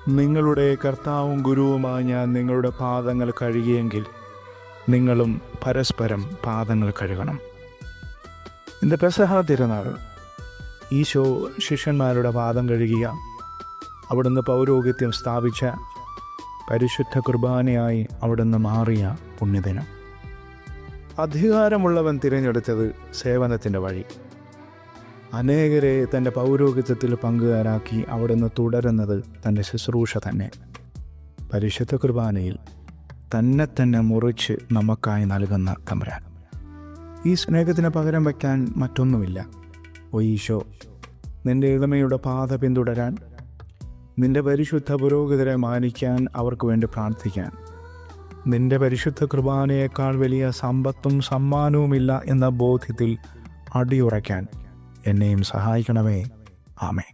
നിങ്ങളുടെ കർത്താവും ഗുരുവുമായി ഞാൻ നിങ്ങളുടെ പാദങ്ങൾ കഴുകിയെങ്കിൽ നിങ്ങളും പരസ്പരം പാദങ്ങൾ കഴുകണം. ഇന്ന് പെസഹ തിരുനാൾ. ഈശോ ശിഷ്യന്മാരുടെ പാദം കഴുകിയ, അവിടുന്ന് പൗരോഹിത്യം സ്ഥാപിച്ച, പരിശുദ്ധ കുർബാനയായി അവിടുന്ന് മാറിയ പുണ്യദിനം. അധികാരമുള്ളവൻ തിരഞ്ഞെടുത്തത് സേവനത്തിൻ്റെ വഴി. അനേകരെ തൻ്റെ പൗരോഹിത്യത്തിൽ പങ്കുകാരാക്കി അവിടുന്ന് തുടരുന്നത് തൻ്റെ ശുശ്രൂഷ തന്നെ. പരിശുദ്ധ കുർബാനയിൽ തന്നെ മുറിച്ച് നമുക്കായി നൽകുന്ന തമ്പുരാൻ. ഈ സ്നേഹത്തിന് പകരം വയ്ക്കാൻ മറ്റൊന്നുമില്ല. ഓ ഈശോ, നിൻ്റെ ഇളമയുടെ പാത പിന്തുടരാൻ, നിൻ്റെ പരിശുദ്ധ പുരോഹിതരെ മാനിക്കാൻ, അവർക്ക് വേണ്ടി പ്രാർത്ഥിക്കാൻ, നിൻ്റെ പരിശുദ്ധ കുർബാനയേക്കാൾ വലിയ സമ്പത്തും സമ്മാനവുമില്ല എന്ന ബോധ്യത്തിൽ അടിയുറയ്ക്കാൻ എന്നെയും സഹായിക്കണമേ. ആമേൻ.